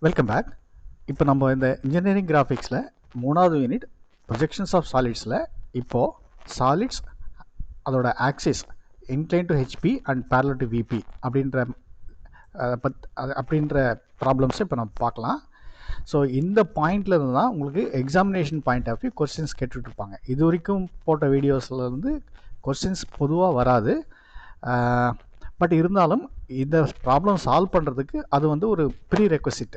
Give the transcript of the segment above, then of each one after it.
Welcome back. இப்போ நம்ம இந்த இன்ஜினியரிங் கிராஃபிக்ஸில் 3வது யூனிட் ப்ரொஜெக்ஷன்ஸ் ஆஃப் சாலிட்ஸில் இப்போது சாலிட்ஸ் அதோட axis incline to HP and parallel to VP அப்படின்ற ப்ராப்ளம்ஸை இப்போ நம்ம பார்க்கலாம். ஸோ இந்த பாயிண்டில் இருந்து தான் உங்களுக்கு examination point of view questions கேட்டுட்ருப்பாங்க. இது வரைக்கும் போட்ட வீடியோஸில் இருந்து கொஸ்டின்ஸ் பொதுவாக வராது. பட் இருந்தாலும் இந்த ப்ராப்ளம் சால்வ் பண்ணுறதுக்கு அது வந்து ஒரு ப்ரீ ரெக்வசிட்.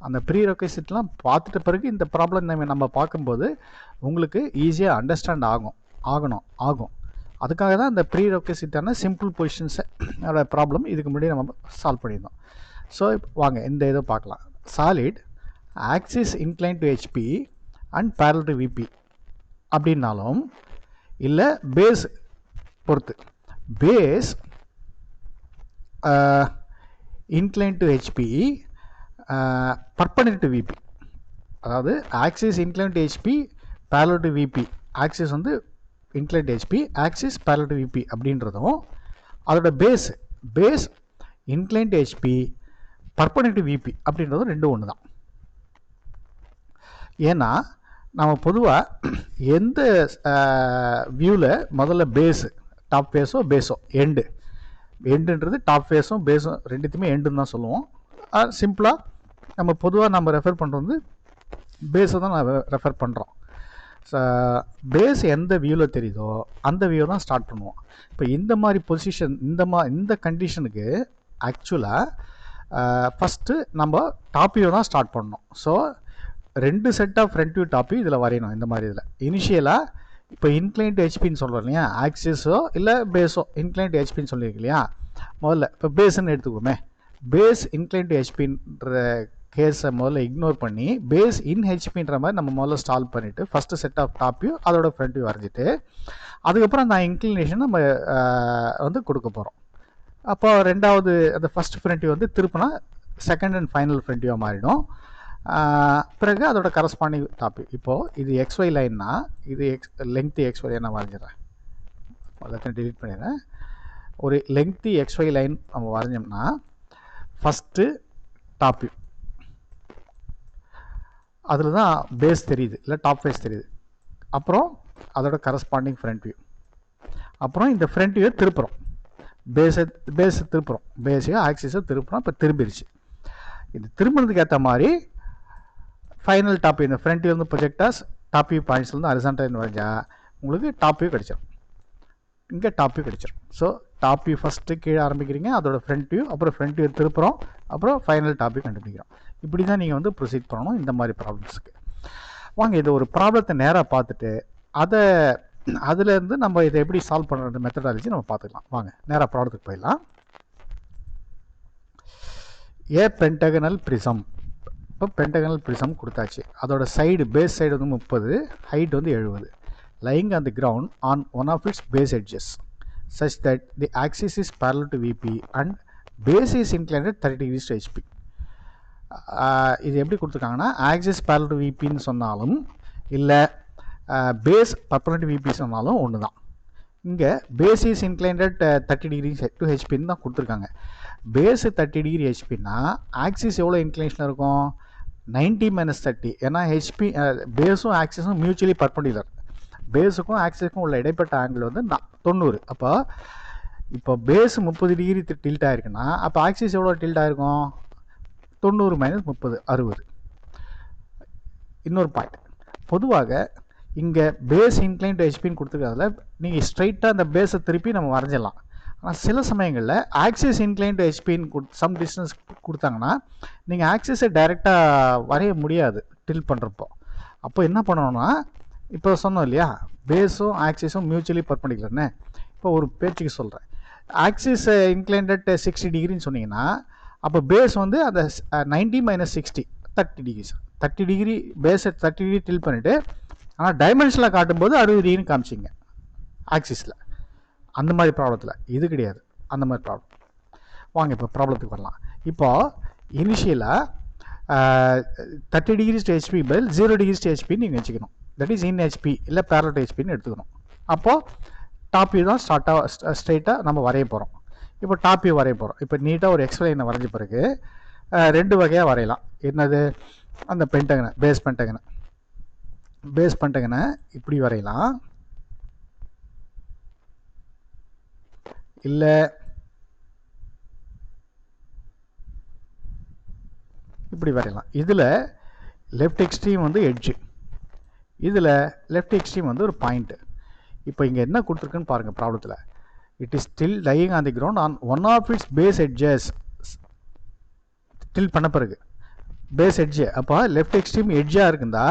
அந்த ப்ரீ ரெக்வசிட்லாம் பார்த்துட்ட பிறகு இந்த ப்ராப்ளம் நம்ம பார்க்கும்போது உங்களுக்கு ஈஸியாக அண்டர்ஸ்டாண்ட் ஆகும். அதுக்காக தான் இந்த ப்ரீ ரெக்வசிட்டான சிம்பிள் பொசிஷன்ஸோட ப்ராப்ளம் இதுக்கு முன்னாடி நம்ம சால்வ் பண்ணியிருந்தோம். ஸோ வாங்க இந்த இதை பார்க்கலாம். Solid axis incline to HP and parallel to VP அப்படின்னாலும் இல்லை பேஸ் பொறுத்து base inclined to HP perpendicular to VP, அதாவது axis inclined to HP parallel to VP, axis வந்து inclined to HP, axis parallel to VP அப்படின்றதும் அதோட base inclined to HP perpendicular to VP அப்படின்றதும் ரெண்டும் ஒன்று தான். ஏன்னா நம்ம பொதுவாக எந்த வியூவில் முதல்ல டாப் பேஸோ எண்டுன்றது டாப் ஃபேஸும் பேஸும் ரெண்டுத்தையுமே எண்டுன்னு தான் சொல்லுவோம். சிம்பிளாக நம்ம பொதுவாக ரெஃபர் பண்ணுறது பேஸை தான் நம்ம ரெஃபர் பண்ணுறோம். பேஸ் எந்த வியூவில் தெரியுதோ அந்த வியூ தான் ஸ்டார்ட் பண்ணுவோம். இப்போ இந்த மாதிரி பொசிஷன் இந்த கண்டிஷனுக்கு ஆக்சுவலாக ஃபஸ்ட்டு நம்ம டாப் வியூ தான் ஸ்டார்ட் பண்ணணும். So 2 set of front view top view இதில் வரையணும். இந்த மாதிரி இதில் இனிஷியலாக இப்போ இன்க்ளைன் டு ஹெச்பின்னு சொல்கிறோம் இல்லையா, ஆக்சிஸோ இல்லை பேஸோ இன்க்ளைன் டு ஹெச்பின்னு சொல்லியிருக்கு இல்லையா. முதல்ல இப்போ பேஸுன்னு எடுத்துக்கோமே, பேஸ் இன்க்ளைன் டு ஹெச்பின்ற கேஸை முதல்ல இக்னோர் பண்ணி பேஸ் இன் ஹெச்பின்ற மாதிரி நம்ம முதல்ல ஸ்டால்வ் பண்ணிவிட்டு first set of top view அதோட ஃப்ரண்ட் வியூ வரைஞ்சிட்டு அதுக்கப்புறம் அந்த இன்க்ளினேஷன் நம்ம வந்து கொடுக்க போகிறோம். அப்போ ரெண்டாவது அந்த ஃபஸ்ட் ஃப்ரண்ட் வியூ வந்து திருப்பினா செகண்ட் அண்ட் ஃபைனல் ஃப்ரண்ட் வியூவாக மாறிடும். பிறகு அதோட கரஸ்பாண்டிங் டாபிக். இப்போது இது XY லைன்னா இது லெங்க்த்து XY லைன் நான் வரைஞ்சிடறேன். எல்லாத்தையும் டிலீட் பண்ணிடுறேன். ஒரு லெங்க்த்து XY லைன் நம்ம வரைஞ்சோம்னா ஃபஸ்ட்டு டாப் வியூ, அதில் தான் பேஸ் தெரியுது இல்லை டாப் ஃபேஸ் தெரியுது. அப்புறம் அதோட கரஸ்பாண்டிங் ஃப்ரண்ட் வியூ, அப்புறம் இந்த ஃப்ரண்ட் வியூ திருப்புறோம், பேஸை திருப்புறோம், பேஸையோ ஆக்சிஸோ திருப்புறோம். இப்போ திரும்பிடுச்சு. இது திரும்பினதுக்கு ஏற்ற மாதிரி ஃபைனல் டாப் வியூ, இந்த ஃப்ரண்ட் வியூ வந்து ப்ரொஜெக்டாஸ் டாப் வியூ பாயிண்ட்ஸ்லேருந்து ஹரிசாண்டல் வரைஞ்சா உங்களுக்கு டாப் வியூ கிடச்சிடும். இங்கே டாப் வியூ கிடச்சிடும். ஸோ டாப் வியூ ஃபஸ்ட்டு கீழே ஆரம்பிக்கிறீங்க, அதோட ஃப்ரண்ட் வியூ, அப்புறம் ஃப்ரண்ட் வியூ திருப்புறோம், அப்புறம் ஃபைனல் டாப் வியூ கண்டுபிடிக்கிறோம். இப்படி தான் நீங்கள் வந்து ப்ரொசீட் பண்ணணும் இந்த மாதிரி ப்ராப்ளம்ஸுக்கு. வாங்க இது ஒரு ப்ராப்ளத்தை நேராக பார்த்துட்டு அதுலேருந்து நம்ம இதை எப்படி சால்வ் பண்ணுற மெத்தடாலஜி நம்ம பார்த்துக்கலாம். வாங்க நேராக ப்ராப்ளத்துக்கு போயிடலாம். ஏ பென்டகனல் ப்ரிசம். இப்போ பென்டகனல் ப்ரிசம் கொடுத்தாச்சு. அதோட சைடு பேஸ் சைடு வந்து 30, ஹைட் வந்து 70. Lying on the ground on one of its base edges such that the axis is parallel to VP and base is inclined 30 degrees to HP. இது எப்படி கொடுத்துருக்காங்கன்னா axis parallel to விபின்னு சொன்னாலும் இல்லை base perpendicular to VP சொன்னாலும் ஒன்று தான். இங்கே base is inclined 30 degrees to ஹெச்பின்னு தான் கொடுத்துருக்காங்க. பேஸு 30 டிகிரி ஹெச்பின்னா ஆக்சிஸ் எவ்வளோ இன்க்ளைனேஷனில் இருக்கும்? 90 - 30. ஏன்னா ஹெச்பி பேஸும் ஆக்சிஸும் மியூச்சுவலி பர்பெண்டிகுலர். பேஸுக்கும் ஆக்சிஸுக்கும் உள்ள இடைப்பட்ட ஆங்கிள் வந்து 90. அப்போ இப்போ பேஸு 30 டிகிரி டில்ட் ஆகிருக்குன்னா அப்போ ஆக்சிஸ் எவ்வளோ டில்ட் ஆகிருக்கும்? 90 - 30 60. இன்னொரு பாயிண்ட், பொதுவாக இங்கே பேஸ் இன்க்ளைன் டு ஹெச்பின்னு கொடுத்துருக்கிறதுல நீங்கள் ஸ்ட்ரைட்டாக அந்த பேஸை திருப்பி நம்ம வரைஞ்சிடலாம். ஆனால் சில சமயங்களில் ஆக்சிஸ் இன்க்ளைன் டு ஹெச்பின்னு சம் டிஸ்டன்ஸ் கொடுத்தாங்கன்னா நீங்கள் ஆக்சிஸை டைரெக்டாக வரைய முடியாது டில் பண்ணுறப்போ. அப்போ என்ன பண்ணணும்னா இப்போ சொன்னோம் இல்லையா, பேஸும் ஆக்சிஸும் மியூச்சுவலி பர்பெண்டிகுலர்னு. இப்போ ஒரு பேச்சுக்கு சொல்கிறேன், ஆக்சிஸ் இன்க்ளைன்ட் 60 டிகிரின்னு சொன்னீங்கன்னா அப்போ பேஸ் வந்து அந்த 90 - 60 30 டிகிரிஸ் 30 டிகிரி பேஸை 30 டிகிரி டில் பண்ணிவிட்டு ஆனால் டைமென்ஷனில் காட்டும்போது 60 டிகிரின்னு காமிச்சிங்க ஆக்சிஸில். அந்த மாதிரி ப்ராப்ளத்தில் இது கிடையாது. அந்த மாதிரி ப்ராப்ளம் வாங்க இப்போ ப்ராப்ளத்துக்கு வரலாம். இப்போது இனிஷியலாக 30 degrees to ஹெச்பி பதில் 0 degrees to ஹெச்பின்னு நீங்கள் வச்சுக்கணும். தட் இஸ் இன் ஹெச்பி இல்லை பேரலல் டு ஹெச்பின்னு எடுத்துக்கணும். அப்போது டாப் வியூ தான் ஸ்ட்ரைட்டாக நம்ம வரைய போகிறோம். இப்போ டாப் வியூ வரைய போகிறோம். இப்போ நீட்டாக ஒரு எக்ஸ் லைனை வரைஞ்ச பிறகு ரெண்டு வகையாக வரையலாம். என்னது? அந்த பென்டகனை, பேஸ் பென்டகனை இப்படி வரையலாம், இல்லை இப்படி வரையலாம். இதில் லெஃப்ட் எக்ஸ்ட்ரீம் வந்து எட்ஜு, இதில் லெஃப்ட் எக்ஸ்ட்ரீம் வந்து ஒரு பாயிண்ட்டு. இப்போ இங்கே என்ன கொடுத்துருக்குன்னு பாருங்கள் ப்ராப்ளத்தில். It is still lying on the ground on one of its base edges. Tilt பண்ண பிறகு பேஸ் எட்ஜு, அப்போ லெஃப்ட் எக்ஸ்ட்ரீம் எட்ஜாக இருக்குந்தா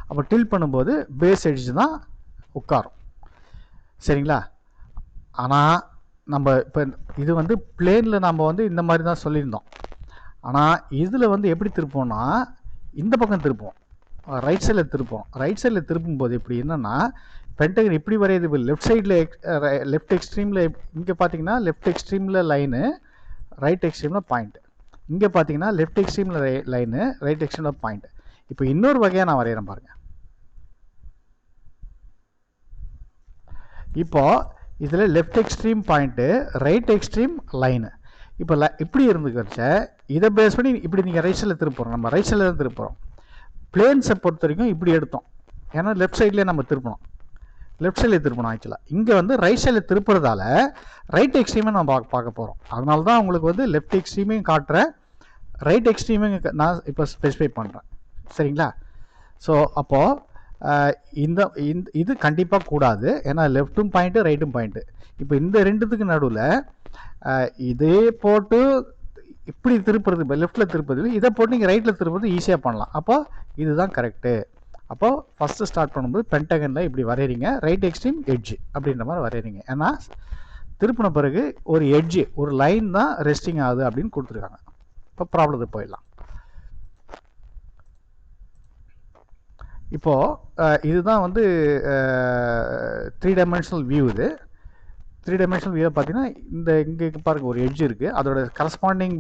அப்போ டில் பண்ணும்போது பேஸ் எட்ஜ் தான் உட்காரும். சரிங்களா? ஆனால் நம்ம இப்போ இது வந்து பிளேனில் நம்ம வந்து இந்த மாதிரி தான் சொல்லியிருந்தோம். ஆனால் இதில் வந்து எப்படி திருப்போம்னா இந்த பக்கம் திருப்போம், ரைட் சைடில் திருப்போம். ரைட் சைடில் திருப்பும்போது இப்படி என்னென்னா பென்டகன் இப்படி வரையுது. லெஃப்ட் சைடில் லெஃப்ட் எக்ஸ்ட்ரீமில் இங்கே பார்த்தீங்கன்னா லெஃப்ட் எக்ஸ்ட்ரீமில் லைனு, ரைட் எக்ஸ்ட்ரீமில் பாயிண்ட்டு. இங்கே பார்த்தீங்கன்னா லெஃப்ட் எக்ஸ்ட்ரீமில் லைனு, ரைட் எக்ஸ்ட்ரீமில் பாயிண்ட்டு. இப்போ இன்னொரு வகையாக நான் வரைகிறேன் பாருங்கள். இப்போது இதில் left extreme point, right extreme line. இப்போ இப்படி இருந்துக்கிறச்ச இதை பேஸ் பண்ணி இப்படி நீங்கள் ரைட் சைடில் திருப்புறோம். நம்ம ரைட் சைடில் தான் திருப்புறோம். பிளேன்ஸை பொறுத்த வரைக்கும் இப்படி எடுத்தோம், ஏன்னா லெஃப்ட் சைட்லேயே நம்ம திருப்பணும், லெஃப்ட் சைடில் திருப்பணும். ஆக்சுவலாக இங்கே வந்து ரைட் சைடில் திருப்புறதால ரைட் எக்ஸ்ட்ரீமை நம்ம பார்க்க போகிறோம். அதனால தான் உங்களுக்கு வந்து லெஃப்ட் எக்ஸ்ட்ரீமையும் காட்டுறேன், ரைட் எக்ஸ்ட்ரீமையும் நான் இப்போ ஸ்பெசிஃபை பண்ணுறேன். சரிங்களா? ஸோ அப்போது இது கண்டிப்பாக கூடாது, ஏன்னா லெஃப்ட்டும் பாயிண்ட்டு ரைட்டும் பாயிண்ட்டு. இப்போ இந்த ரெண்டுத்துக்கு நடுவில் இதே போட்டு இப்படி திருப்புறது, இப்போ லெஃப்ட்டில் திருப்பது, இதை போட்டு நீங்கள் ரைட்டில் திருப்புறது ஈஸியாக பண்ணலாம். அப்போ இதுதான் கரெக்டு. அப்போது ஃபஸ்ட்டு ஸ்டார்ட் பண்ணும்போது பென்டகனில் இப்படி வரைகிறீங்க, ரைட் எக்ஸ்ட்ரீம் எட்ஜு அப்படின்ற மாதிரி வரைகிறீங்க. ஏன்னா திருப்பின பிறகு ஒரு எட்ஜு, ஒரு லைன் தான் ரெஸ்டிங் ஆகுது அப்படின்னு கொடுத்துருக்காங்க. இப்போ ப்ராப்ளத்துக்கு போயிடலாம். இப்போது இதுதான் வந்து 3 டைமென்ஷனல் வியூ. இது 3 டைமென்ஷனல் வியூவை பார்த்தீங்கன்னா இந்த இங்கே பாருங்கள் ஒரு எட்ஜ் இருக்குது, அதோட கரஸ்பாண்டிங்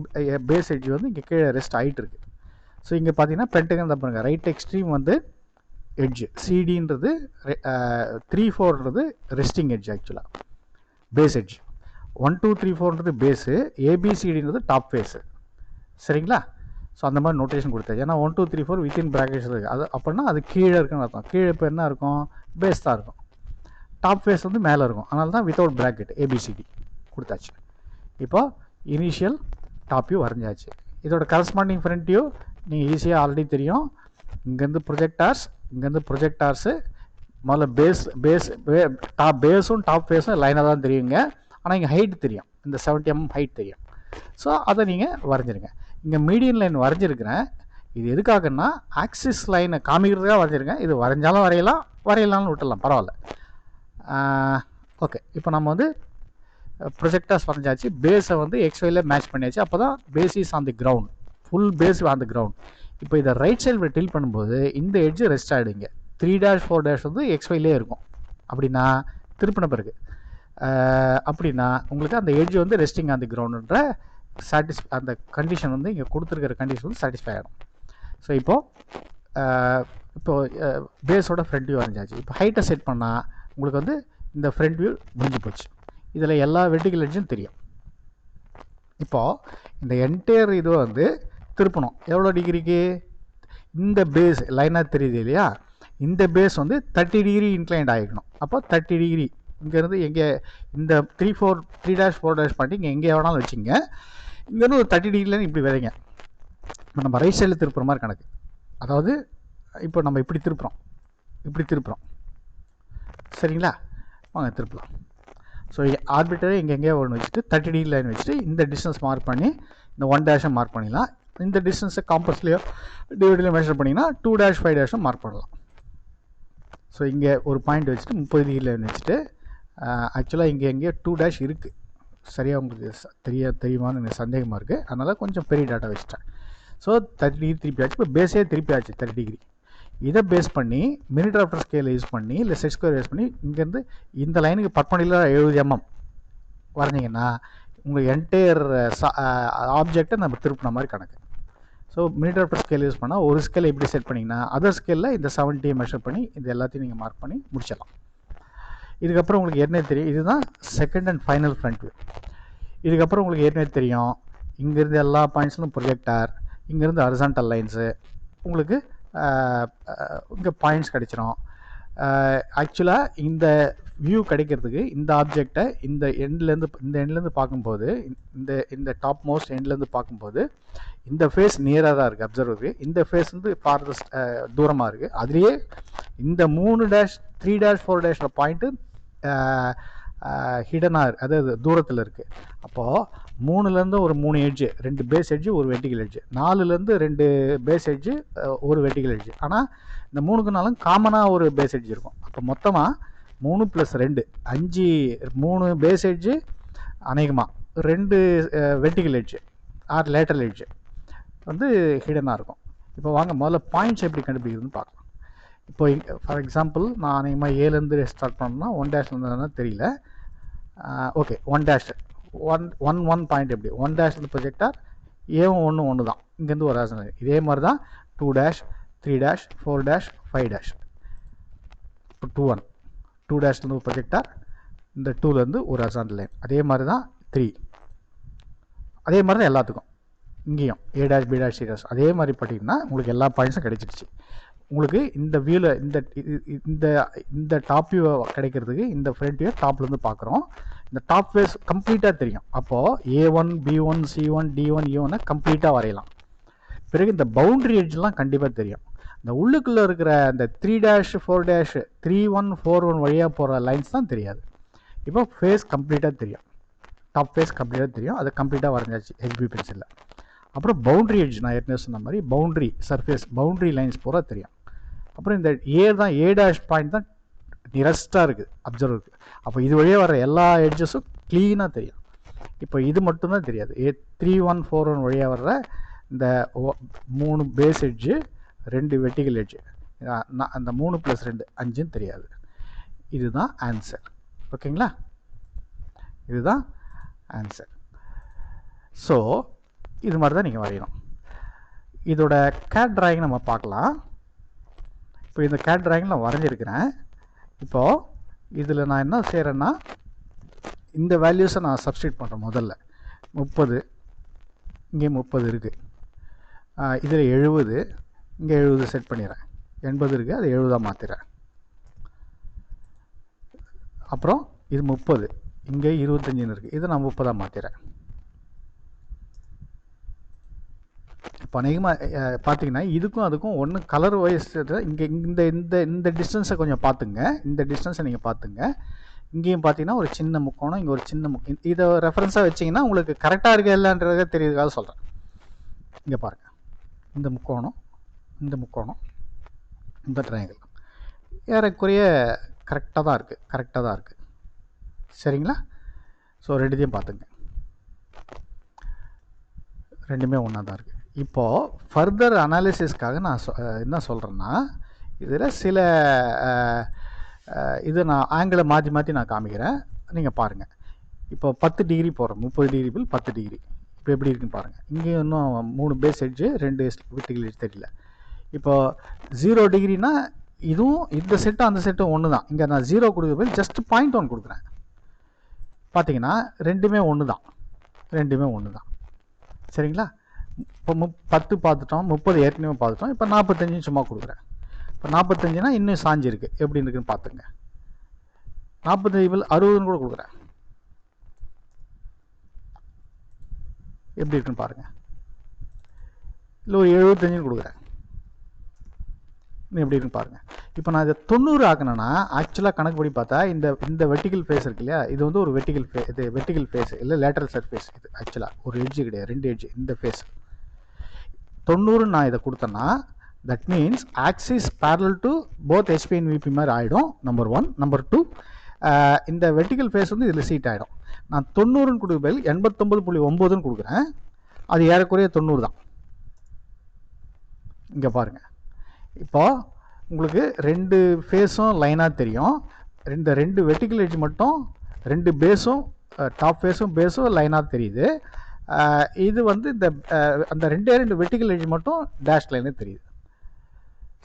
பேஸ் எட்ஜ் வந்து இங்கே கீழே ரெஸ்ட் ஆகிட்டு இருக்குது. ஸோ இங்கே பார்த்தீங்கன்னா பென்டகன் தான் பாருங்கள், ரைட் எக்ஸ்ட்ரீம் வந்து எட்ஜு, சிடின்றது 3-4ன்றது ரெஸ்டிங் எட்ஜ், ஆக்சுவலாக பேஸ் எட்ஜ். 1-2-3-4ன்றது பேஸு, ஏபிசிடின்றது டாப் ஃபேஸு. சரிங்களா? ஸோ அந்த மாதிரி நோட்டேஷன் கொடுத்தாச்சு. ஏன்னா 1-2-3-4 வித்தின் ப்ராக்கெட்ஸ் இருக்குது, அது அப்படின்னா அது கீழே இருக்குன்னு அர்த்தம். கீழே இப்போ என்ன இருக்கும்? பேஸ் தான் இருக்கும். டாப் ஃபேஸ் வந்து மேலே இருக்கும், அதனால தான் வித்தவுட் ப்ராக்கெட் ஏபிசிடி கொடுத்தாச்சு. இப்போ இனிஷியல் டாப் வியூ வரைஞ்சாச்சு. இதோட கரஸ்பாண்டிங் ஃப்ரண்ட் வியூ நீங்கள் ஈஸியாக ஆல்ரெடி தெரியும். இங்கேருந்து ப்ரொஜெக்டார்ஸு முதல்ல பேஸும் டாப் ஃபேஸும் லைனாக தான் தெரியுங்க. ஆனால் இங்கே ஹைட் தெரியும், இந்த 70 mm ஹைட் தெரியும். ஸோ அதை நீங்கள் வரைஞ்சிருங்க. இங்கே மீடியன் லைன் வரைஞ்சிருக்கிறேன். இது எதுக்காகன்னா ஆக்சிஸ் லைனை காமிக்கிறதுக்காக வரைஞ்சிருக்கேன். இது வரைஞ்சாலும் வரையலாம்னு விட்டுடலாம், பரவாயில்ல. ஓகே, இப்போ நம்ம வந்து ப்ரொஜெக்டார்ஸ் வரைஞ்சாச்சு, பேஸை வந்து எக்ஸ்ஒயில் மேட்ச் பண்ணியாச்சு. அப்போ தான் base is on the ground, full base on the ground. இப்போ இதை ரைட் சைடில் டில் பண்ணும்போது இந்த எட்ஜு ரெஸ்ட் ஆகிடுங்க. 3-4- வந்து எக்ஸ்ஒயிலே இருக்கும். அப்படின்னா திருப்பின பிறகு அப்படின்னா உங்களுக்கு அந்த எட்ஜ் வந்து ரெஸ்டிங் ஆன் தி கிரவுண்டுன்ற அந்த கண்டிஷன் வந்து இங்கே கொடுத்துருக்கிற கண்டிஷன் வந்து சாட்டிஸ்ஃபை ஆகிடும். ஸோ இப்போது பேஸோட ஃப்ரண்ட் வியூ வரைஞ்சாச்சு. இப்போ ஹைட்டை செட் பண்ணால் உங்களுக்கு வந்து இந்த ஃப்ரண்ட் வியூ முடிஞ்சு போச்சு. இதில் எல்லா வெர்டிகல் எட்ஜும் தெரியும். இப்போது இந்த என்டையர் இதுவை வந்து திருப்பணும். எவ்வளோ டிகிரிக்கு? இந்த பேஸ் லைனாக தெரியுது இல்லையா, இந்த பேஸ் வந்து 30 டிகிரி இன்க்ளைண்ட் ஆகிக்கணும். அப்போ 30 டிகிரி இங்கேருந்து எங்கே இந்த 3-4- பண்ணிட்டு இங்கே எங்கே வேணாலும் வச்சுங்க. இங்கேருந்து ஒரு 30 டிகிரிலேருந்து இப்படி வரைங்க. இப்போ நம்ம ரைட் சைடில் திருப்புற மாதிரி கணக்கு. அதாவது இப்போ நம்ம இப்படி திருப்புறோம். சரிங்களா? வாங்க திருப்பலாம். ஸோ ஆர்பிட்டரே எங்கெங்கே ஒன்று வச்சுட்டு 30 டிகிரி லைன் வச்சுட்டு இந்த டிஸ்டன்ஸ் மார்க் பண்ணி இந்த 1- மார்க் பண்ணிடலாம். இந்த டிஸ்டன்ஸை காம்பஸ்லேயோ டிவிடிலையோ மெஷர் பண்ணிங்கன்னா 2-5- மார்க் பண்ணலாம். ஸோ இங்கே ஒரு பாயிண்ட் வச்சுட்டு 30 டிகிரி லைன் வச்சுட்டு ஆக்சுவலாக இங்கே எங்கேயோ 2- இருக்குது. சரியாக உங்களுக்கு தெரியுமான்னு எனக்கு சந்தேகமாக இருக்குது, அதனால் கொஞ்சம் பெரிய டேட்டா வச்சுட்டேன். ஸோ 30 டிகிரி திருப்பி ஆச்சு. இப்போ பேஸே திருப்பி ஆச்சு 30 டிகிரி. இதை பேஸ் பண்ணி மினிட் ஆஃப்டர் ஸ்கேலை யூஸ் பண்ணி இல்லை செட் ஸ்கொயர் யூஸ் பண்ணி இங்கேருந்து இந்த லைனுக்கு பர்பெண்டிகுலராக 70 mm வரைஞ்சிங்கன்னா உங்கள் என்டையர் ஆப்ஜெக்டை நம்ம திருப்பின மாதிரி கணக்கு. So minute after scale use பண்ணால் ஒரு ஸ்கேலை இப்படி செட் பண்ணிங்கன்னா அதர் ஸ்கேலில் இந்த 70 மெஷர் பண்ணி இது எல்லாத்தையும் நீங்கள் மார்க் பண்ணி முடிச்சிடலாம். இதுக்கப்புறம் உங்களுக்கு ஏற்கனவே தெரியும், இதுதான் second and final front view. இதுக்கப்புறம் உங்களுக்கு ஏற்கனவே தெரியும், இங்கேருந்து எல்லா பாயிண்ட்ஸ்லும் ப்ரொஜெக்டார், இங்கேருந்து ஹரிசாண்டல் லைன்ஸு உங்களுக்கு இங்கே பாயிண்ட்ஸ் கிடைச்சிரும். ஆக்சுவலாக இந்த வியூ கிடைக்கிறதுக்கு இந்த ஆப்ஜெக்டை இந்த எண்ட்லேருந்து பார்க்கும்போது இந்த டாப் மோஸ்ட் எண்ட்லேருந்து பார்க்கும்போது இந்த ஃபேஸ் நியராக தான் இருக்குது அப்சர்வருக்கு, இந்த ஃபேஸ் வந்து ஃபார்தஸ்ட் தூரமாக இருக்குது. அதுலேயே இந்த 3 டேஷ் 3 டேஷ் 4 டேஷில் பாயிண்ட்டு ஹிடனாக அதாவது தூரத்தில் இருக்குது. அப்போது 3லேருந்து ஒரு 3 எட்ஜு, 2 பேஸ் எட்ஜு ஒரு வெர்டிகல் எட்ஜு, 4லேருந்து 2 பேஸ் எட்ஜு ஒரு வெர்டிகல் எட்ஜு. ஆனால் இந்த 3க்குனாலும் காமனாக ஒரு பேஸ் எட்ஜ் இருக்கும். அப்போ மொத்தமாக 3 + 2 5, 3 பேஸ் எட்ஜு அநேகமாக 2 vertical edge or lateral edge வந்து ஹிடனாக இருக்கும். இப்போ வாங்க முதல்ல பாயிண்ட்ஸ் எப்படி கண்டுபிடிக்கிறதுன்னு பார்க்கலாம். இப்போ ஃபார் எக்ஸாம்பிள் நான் அநேகமாக ஏலேருந்து ஸ்டார்ட் பண்ணோம்னா 1 டேஷ்லேருந்து தெரியல. ஓகே 1 டேஷ் 1 பாயிண்ட் எப்படி 1 டேஷ் ப்ரொஜெக்டார் ஏவும் 1 தான். இங்கேருந்து ஒரு ஆசனம் இதே மாதிரி தான் 2 டேஷ் 3 டேஷ் 4 டேஷ் 5 டேஷ். இப்போ 2 டேஷ்லேருந்து ஒரு ப்ரொஜெக்டார், இந்த 2லேருந்து ஒரு ஹரிசாண்டல் லைன், அதே மாதிரி தான் 3, அதே மாதிரி தான் எல்லாத்துக்கும் இங்கேயும் A dash B dash C dash அதே மாதிரி பண்ணிங்கன்னா உங்களுக்கு எல்லா பாயிண்ட்ஸும் கிடைச்சிருச்சு. உங்களுக்கு இந்த வியூவில் இந்த டாப் வியூ கிடைக்கிறதுக்கு இந்த ஃப்ரண்ட் வியூ டாப்லேருந்து பார்க்குறோம். இந்த டாப் ஃபேஸ் கம்ப்ளீட்டாக தெரியும். அப்போது A1 B1 C1 D1 E1 கம்ப்ளீட்டாக வரையலாம். பிறகு இந்த பவுண்ட்ரி எட்ஜ்லாம் கண்டிப்பாக தெரியும். இந்த உள்ளுக்குள்ளே இருக்கிற இந்த 3 டேஷ் 4 டேஷ் 3-1 4-1 வழியாக போகிற லைன்ஸ் தான் தெரியாது. இப்போ ஃபேஸ் கம்ப்ளீட்டாக தெரியும், டாப் ஃபேஸ் கம்ப்ளீட்டாக தெரியும். அதை கம்ப்ளீட்டாக வரைஞ்சாச்சு ஹெச்பி பென்சிலில். அப்புறம் பவுண்ட்ரி எட்ஜ் நான் ஏற்கனவே சொன்ன மாதிரி பவுண்ட்ரி சர்ஃபேஸ் பவுண்ட்ரி லைன்ஸ் பூரா தெரியும். அப்புறம் இந்த A டேஷ் பாயிண்ட் தான் நியரஸ்ட்டாக இருக்குது அப்சர்வருக்கு. அப்போ இது வழியாக வர எல்லா எட்ஜஸும் க்ளீனாக தெரியும். இப்போ இது மட்டும்தான் தெரியாது. 3-1 4-1 வழியாக வர்ற இந்த 3 பேஸ் எட்ஜு 2 வெர்டிகல் எட்ஜு, அந்த 3 + 2 5 தெரியாது. இதுதான் ஆன்சர். ஓகேங்களா, இதுதான் ஆன்சர். ஸோ இது மாதிரி தான் நீங்கள் வரையணும். இதோட கேட் டிராயிங் நம்ம பார்க்கலாம். இப்போ இந்த கேட் டிராயிங் நான் வரைஞ்சிருக்கிறேன். இப்போது இதில் நான் என்ன செய்கிறேன்னா இந்த வேல்யூஸை நான் சப்ஸ்டியூட் பண்ணுறேன். முதல்ல 30, இங்கே 30 இருக்குது, இதில் 70, இங்கே 70 செட் பண்ணிடுறேன். 80 இருக்குது, அது 70 மாற்றிடுறேன். அப்புறம் இது 30, இங்கே 25 இருக்குது, இதை நான் 30 மாற்றிடுறேன். இப்போ அநேகமாக பார்த்தீங்கன்னா இதுக்கும் அதுக்கும் ஒன்று கலர் வைஸ் இங்கே இந்த இந்த இந்த டிஸ்டன்ஸை கொஞ்சம் பார்த்துங்க. இந்த டிஸ்டன்ஸை நீங்கள் பார்த்துங்க. இங்கேயும் பார்த்தீங்கன்னா ஒரு சின்ன முக்கோணம், இங்கே ஒரு சின்ன இதை ரெஃபரன்ஸாக வச்சிங்கன்னா உங்களுக்கு கரெக்டாக இருக்குது இல்லைன்றதை தெரியுதுக்காக சொல்கிறேன். இங்கே பாருங்கள், இந்த முக்கோணம், இந்த முக்கோணம், இந்த ட்ரையாங்கிள் ஏறக்குறைய கரெக்டாக தான் இருக்குது. சரிங்களா? ஸோ ரெண்டுத்தையும் பார்த்துங்க, ரெண்டுமே ஒன்றா தான் இருக்குது. இப்போது ஃபர்தர் அனாலிசிஸ்க்காக நான் என்ன சொல்கிறேன்னா இதில் சில இது நான் ஆங்கிளை மாற்றி நான் காமிக்கிறேன், நீங்கள் பாருங்கள். இப்போ 10 டிகிரி போடுறோம், 30 டிகிரி பில் 10 டிகிரி. இப்போ எப்படி இருக்குன்னு பாருங்கள். இங்கேயும் இன்னும் 3 பேஸ் எட்ஜு 2 வெர்டிகல் எட்ஜ் தெரியல. இப்போது 0 டிகிரினா இதுவும் இந்த செட்டும் அந்த செட்டும் ஒன்று தான். இங்கே நான் 0 கொடுக்குற போய் ஜஸ்ட் 0.1 கொடுக்குறேன். பார்த்தீங்கன்னா ரெண்டுமே ஒன்று தான். சரிங்களா? இப்போ 10 பார்த்துட்டோம், 30 ஏற்கனவே பார்த்துட்டோம். இப்போ 45 சும்மா கொடுக்குறேன். இப்போ 45னா இன்னும் சாஞ்சிருக்கு, எப்படி இருக்குன்னு பார்த்துங்க. 45 பில் 60ன்னு கூட கொடுக்குறேன், எப்படி இருக்குன்னு பாருங்கள். இல்லை ஒரு 75ன்னு கொடுக்குறேன், இன்னும் எப்படி இருக்குன்னு பாருங்கள். இப்போ நான் இதை 90 ஆக்கணும்னா ஆக்சுவலாக கணக்குப்படி பார்த்தா இந்த வெர்டிகல் ஃபேஸ் இருக்கு இல்லையா, இது வந்து ஒரு வெர்டிகல் ஃபேஸ் இல்லை லேட்டரல் சர்ஃபேஸ். இது ஆக்சுவலாக ஒரு எட்ஜு கிடையாது, 2 எட்ஜு. இந்த ஃபேஸ் 90 நான் இதை கொடுத்தேன்னா that means axis parallel to both HP and VP மாதிரி ஆகிடும், நம்பர் 1. நம்பர் 2, இந்த வெர்டிகல் ஃபேஸ் வந்து இதில் சீட் ஆகிடும். நான் 90ன்னு கொடுக்குற பதில் 89.9ன்னு கொடுக்குறேன், அது ஏறக்குறைய 90 தான். இங்கே பாருங்கள், இப்போது உங்களுக்கு 2 ஃபேஸும் லைனாக தெரியும். இந்த 2 வெர்டிகல் எட்ஜ் மட்டும் 2 பேஸும் டாப் பேஸும் லைனாக தெரியுது. இது வந்து இந்த அந்த 2 வெர்டிகல் எட்ஜ் மட்டும் டேஷ் லைனே தெரியுது.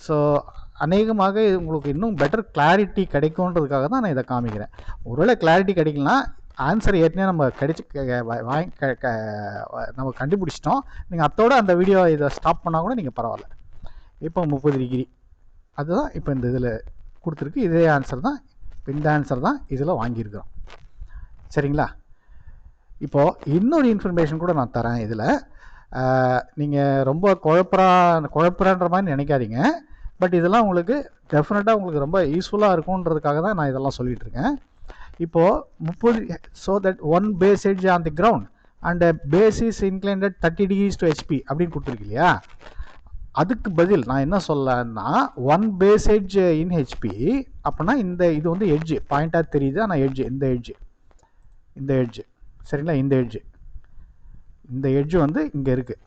ஸோ அநேகமாக உங்களுக்கு இன்னும் பெட்டர் கிளாரிட்டி கிடைக்கும்ன்றதுக்காக தான் நான் இதை காமிக்கிறேன். ஒருவேளை கிளாரிட்டி கிடைக்கலனா ஆன்சர் ஏற்கனவே நம்ம நம்ம கண்டுபிடிச்சிட்டோம். நீங்கள் அத்தோட அந்த வீடியோ இதை ஸ்டாப் பண்ணால் கூட நீங்கள் பரவாயில்ல. இப்போ 30 டிகிரி அதுதான் இப்போ இந்த இதில் கொடுத்துருக்கு. இதே ஆன்சர் தான், இந்த ஆன்சர் தான் இதில் வாங்கியிருக்கிறோம். சரிங்களா? இப்போது இன்னொரு இன்ஃபர்மேஷன் கூட நான் தரேன். இதில் நீங்கள் ரொம்ப குழப்புறான்ற மாதிரி நினைக்காதீங்க. பட் இதெல்லாம் உங்களுக்கு டெஃபினட்டாக உங்களுக்கு ரொம்ப யூஸ்ஃபுல்லாக இருக்கும்ன்றதுக்காக தான் நான் இதெல்லாம் சொல்லிகிட்டு இருக்கேன். இப்போது 30 so that one base edge on the ground and base is inclined 30 degrees to HP அப்படின்னு கொடுத்துருக்கு இல்லையா? அதுக்கு பதில் நான் என்ன சொல்லன்னா, one base edge in HP அப்படின்னா இது வந்து எட்ஜு பாயிண்டாக தெரியுது. ஆனால் எட்ஜு இந்த எட்ஜு சரிங்களா? இந்த எட்ஜு வந்து இங்கே இருக்குது.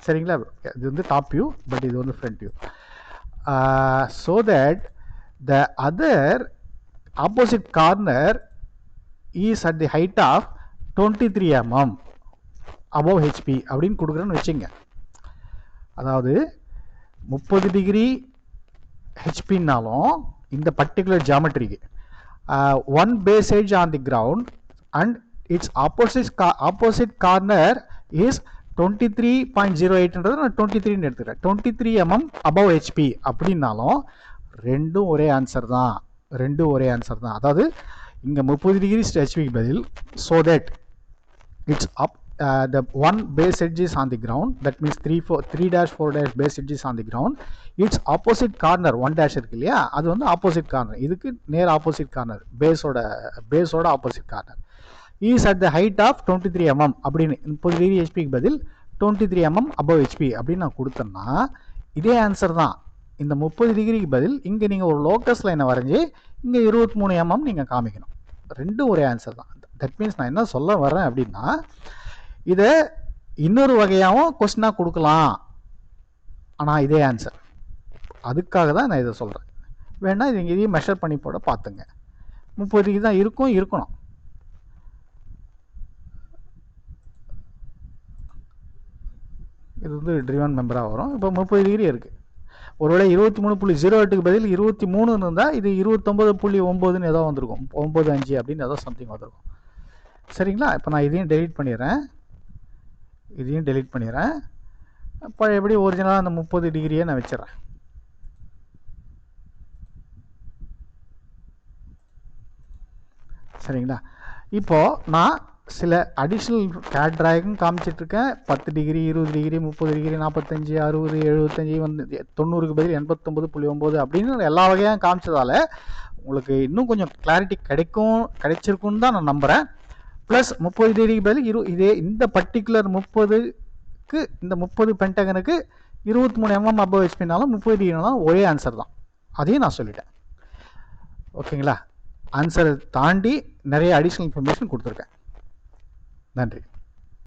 சரிங்களா? இது வந்து டாப் வியூ, பட் இது வந்து front view. So that the other opposite corner is at the height of 23 mm above HP அப்படின்னு கொடுக்குறேன்னு வச்சுங்க. அதாவது 30 டிகிரி ஹெச்பின்னாலும் இந்த பர்டிகுலர் ஜாமெட்ரிக்கு one base edge on the ground and its opposite corner is 23.08ன்றது நான் 23ன்னு எடுத்துக்கிறேன். 23 mm above HP அப்படின்னாலும் ரெண்டும் ஒரே ஆன்சர் தான். அதாவது இங்கே 30 டிகிரி ஹெச்பிக்கு பதில் so that it's up the one base edge is on the ground, that means 3-4 base edge is on the ground. Its opposite corner 1 இருக்கு இல்லையா? அது வந்து ஆப்போசிட் கார்னர், இதுக்கு நேர் ஆப்போசிட் கார்னர், பேஸோட opposite corner is at the height of 23 mm அப்படின்னு 30 degree ஹெச்பிக்கு பதில் 23 mm above HP அப்படின்னு நான் கொடுத்தேன்னா இதே ஆன்சர் தான். இந்த 30 டிகிரிக்கு பதில் இங்கே நீங்கள் ஒரு லோக்கஸ் லைனை வரைஞ்சி இங்கே 23 mm நீங்கள் காமிக்கணும். ரெண்டும் ஒரே ஆன்சர் தான். தட் மீன்ஸ் நான் என்ன சொல்ல வரேன் அப்படின்னா, இதை இன்னொரு வகையாகவும் கொஸ்டினாக கொடுக்கலாம், ஆனால் இதே ஆன்சர். அதுக்காக தான் நான் இதை சொல்கிறேன். வேணா இதையும் மெஷர் பண்ணி போட பார்த்துங்க. 30 டிகிரி தான் இருக்கணும். இது வந்து ட்ரிவன் மெம்பராக வரும். இப்போ 30 டிகிரி இருக்குது. ஒருவேளை 23.08க்கு பதில் 23 இருந்தால் இது 29.9ன்னு ஏதோ வந்திருக்கும், 9.5 அப்படின்னு ஏதோ சம்திங் வந்திருக்கும். சரிங்களா? இப்போ நான் இதையும் டெலீட் பண்ணிடுறேன். இப்போ எப்படி ஒரிஜினலாக அந்த 30 டிகிரியை நான் வச்சிடறேன். சரிங்களா? இப்போது நான் சில அடிஷ்னல் கேட் டிராயிங்கும் காமிச்சிட்ருக்கேன். 10 டிகிரி, 20 டிகிரி, 30 டிகிரி, 45, 60, 75 வந்து 90க்கு பதில் 89.9 அப்படின்னு எல்லா வகையாக காமிச்சதால் உங்களுக்கு இன்னும் கொஞ்சம் கிளாரிட்டி கிடைச்சிருக்குன்னு தான் நான் நம்புகிறேன். ப்ளஸ் 30 டிகிரிக்கு பதில் இந்த பர்டிகுலர் 30க்கு இந்த 30 பென்டகனுக்கு 23 mm above HPனாலும் 30 டிகிரினாலும் ஒரே ஆன்சர் தான். அதையும் நான் சொல்லிட்டேன். ஓகேங்களா? ஆன்சரை தாண்டி நிறைய அடிஷ்னல் இன்ஃபர்மேஷன் கொடுத்துருக்கேன். நன்றி.